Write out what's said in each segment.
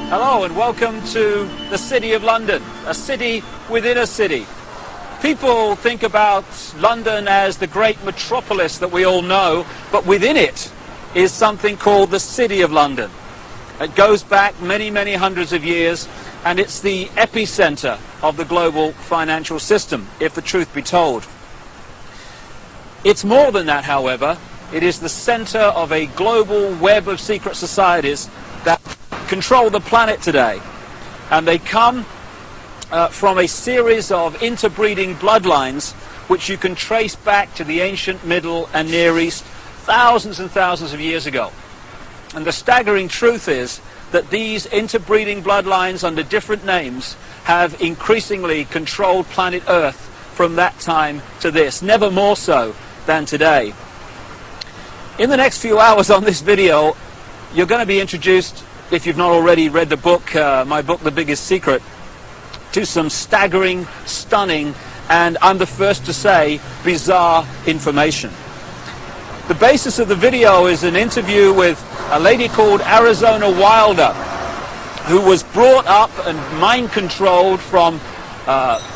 Hello and welcome to the City of London, a city within a city. People think about London as the great metropolis that we all know, but within it is something called the City of London. It goes back many, many hundreds of years, and it's the epicenter of the global financial system, if the truth be told. It's more than that, however. It is the center of a global web of secret societies that control the planet today. And they come from a series of interbreeding bloodlines which you can trace back to the ancient Middle and Near East thousands and thousands of years ago. And the staggering truth is that these interbreeding bloodlines under different names have increasingly controlled planet Earth from that time to this, never more so than today. In the next few hours on this video, you're going to be introduced, if you've not already read the book, my book, The Biggest Secret, to some staggering, stunning, and I'm the first to say, bizarre information. The basis of the video is an interview with a lady called Arizona Wilder, who was brought up and mind-controlled from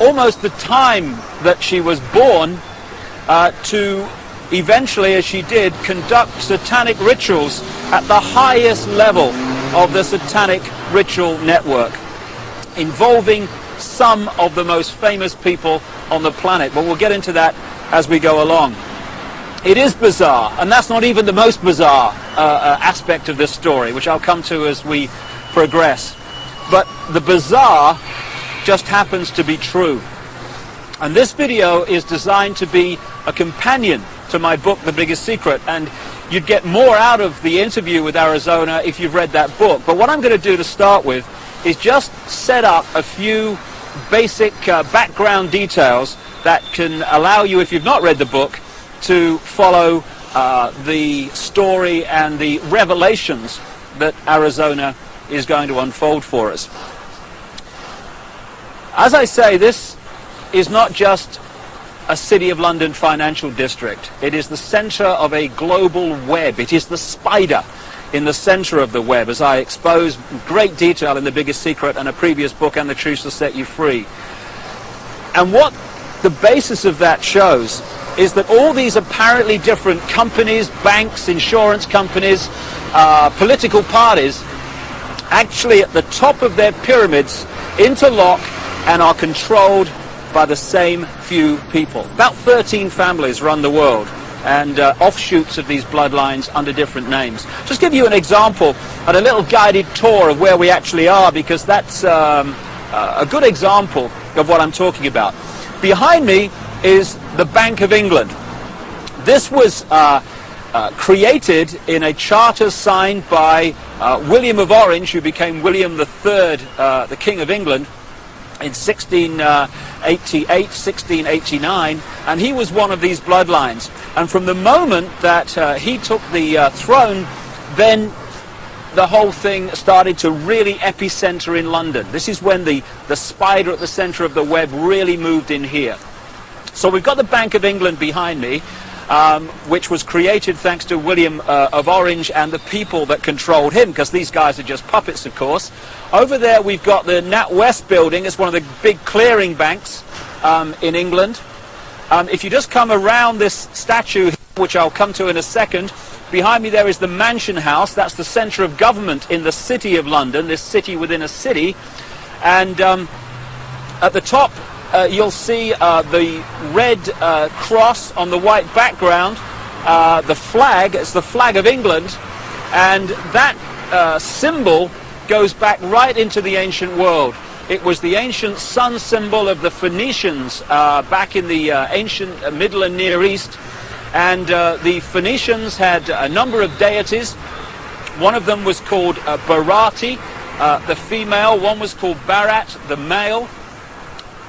almost the time that she was born to eventually, as she did, conduct satanic rituals at the highest level of the satanic ritual network, involving some of the most famous people on the planet. But we'll get into that as we go along. It is bizarre, and that's not even the most bizarre aspect of this story, which I'll come to as we progress. But the bizarre just happens to be true. And this video is designed to be a companion to my book, The Biggest Secret, and you'd get more out of the interview with Arizona if you've read that book. But what I'm going to do to start with is just set up a few basic background details that can allow you, if you've not read the book, to follow the story and the revelations that Arizona is going to unfold for us. As I say, this is not just a City of London financial district. It is the center of a global web. It is the spider in the center of the web, as I expose in great detail in The Biggest Secret and a previous book, And the Truth Will Set You Free. And what the basis of that shows is that all these apparently different companies, banks, insurance companies, political parties, actually at the top of their pyramids interlock and are controlled by the same few people. About 13 families run the world, and offshoots of these bloodlines under different names. Just give you an example and a little guided tour of where we actually are, because that's a good example of what I'm talking about. Behind me is the Bank of England. This was created in a charter signed by William of Orange, who became William III, the King of England, in 1688, 1689, and he was one of these bloodlines. And from the moment that he took the throne, then the whole thing started to really epicenter in London. This is when the spider at the center of the web really moved in here. So we've got the Bank of England behind me, which was created thanks to William of Orange and the people that controlled him, because these guys are just puppets, of course. Over there we've got the NatWest building. It's one of the big clearing banks in England. If you just come around this statue, which I'll come to in a second, behind me there is the Mansion House. That's the center of government in the City of London, this city within a city. And at the top you'll see the red cross on the white background, the flag. It's the flag of England, and that symbol goes back right into the ancient world. It was the ancient sun symbol of the Phoenicians back in the ancient Middle and Near East, and the Phoenicians had a number of deities. One of them was called Barati, the female. One was called Barat, the male.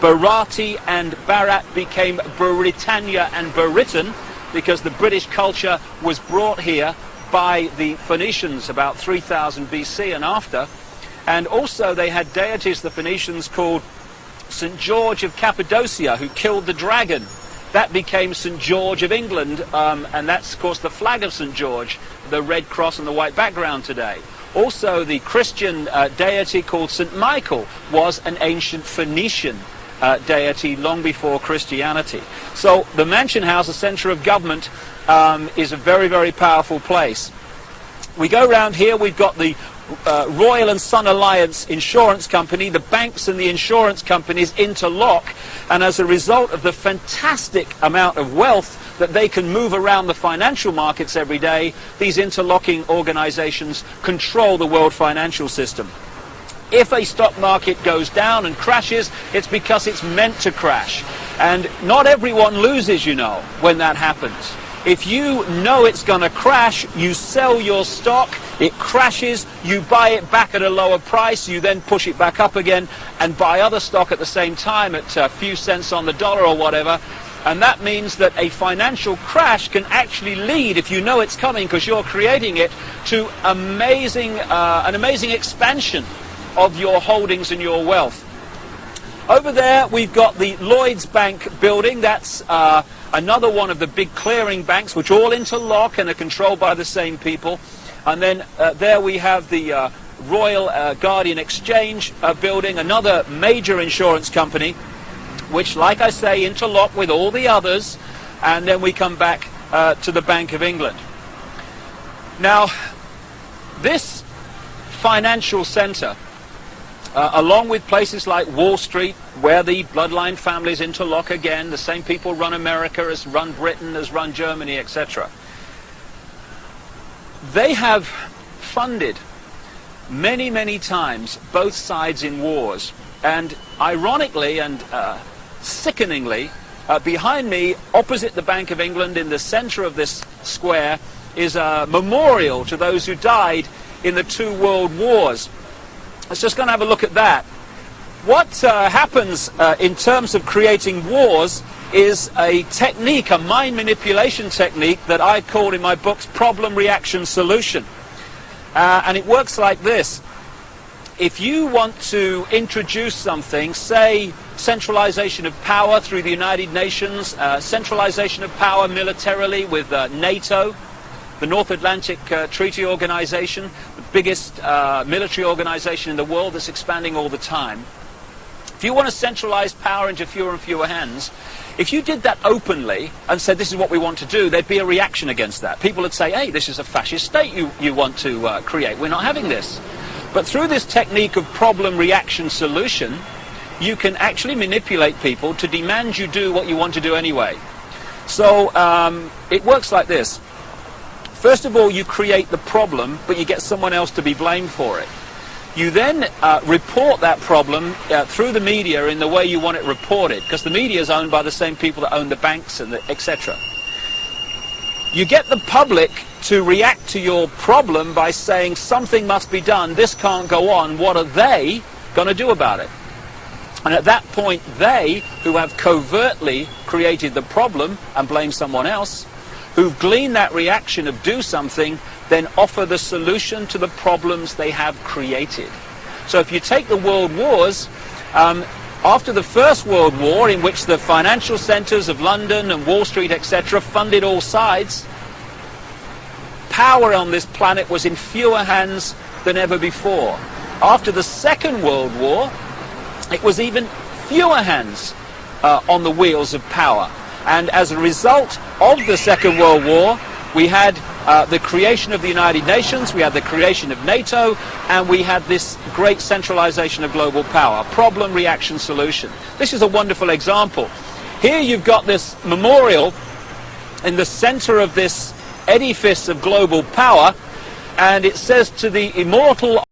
Barati and Barat became Britannia and Baritan because the British culture was brought here by the Phoenicians about 3000 BC and after. And also they had deities, the Phoenicians, called St. George of Cappadocia, who killed the dragon. That became St. George of England, and that's, of course, the flag of St. George, the red cross and the white background today. Also, the Christian deity called St. Michael was an ancient Phoenician deity long before Christianity. So the Mansion House, the center of government, is a very, very powerful place. We go around here, we've got the Royal and Son Alliance Insurance Company. The banks and the insurance companies interlock, and as a result of the fantastic amount of wealth that they can move around the financial markets every day, these interlocking organizations control the world financial system. If a stock market goes down and crashes, it's because it's meant to crash. And not everyone loses, you know, when that happens. If you know it's going to crash, you sell your stock, it crashes, you buy it back at a lower price, you then push it back up again and buy other stock at the same time at a few cents on the dollar or whatever. And that means that a financial crash can actually lead, if you know it's coming because you're creating it, to an amazing expansion of your holdings and your wealth. Over there we've got the Lloyds Bank building. That's another one of the big clearing banks which all interlock and are controlled by the same people. And then there we have the Royal Guardian Exchange building, another major insurance company which, like I say, interlock with all the others. And then we come back to the Bank of England. Now, this financial center, along with places like Wall Street, where the bloodline families interlock again, the same people run America as run Britain, as run Germany, etc. They have funded many, many times both sides in wars. And ironically and sickeningly, behind me, opposite the Bank of England, in the center of this square, is a memorial to those who died in the 2 world wars. Let's just go and have a look at that. What happens in terms of creating wars is a technique, a mind manipulation technique that I call in my books problem, reaction, solution. And it works like this. If you want to introduce something, say centralization of power through the United Nations, centralization of power militarily with NATO, the North Atlantic Treaty Organization, the biggest military organization in the world that's expanding all the time. If you want to centralize power into fewer and fewer hands, if you did that openly and said this is what we want to do, there'd be a reaction against that. People would say, hey, this is a fascist state you want to create. We're not having this. But through this technique of problem, reaction, solution, you can actually manipulate people to demand you do what you want to do anyway. So it works like this. First of all, you create the problem, but you get someone else to be blamed for it. You then report that problem through the media in the way you want it reported, because the media is owned by the same people that own the banks and etc. You get the public to react to your problem by saying something must be done, this can't go on, what are they going to do about it? And at that point, they, who have covertly created the problem and blame someone else, who've gleaned that reaction of do something, then offer the solution to the problems they have created. So if you take the world wars, after the First World War, in which the financial centers of London and Wall Street, etc., funded all sides, power on this planet was in fewer hands than ever before. After the Second World War, it was even fewer hands on the wheels of power. And as a result of the Second World War, we had the creation of the United Nations, we had the creation of NATO, and we had this great centralization of global power. Problem, reaction, solution. This is a wonderful example. Here you've got this memorial in the center of this edifice of global power, and it says to the immortal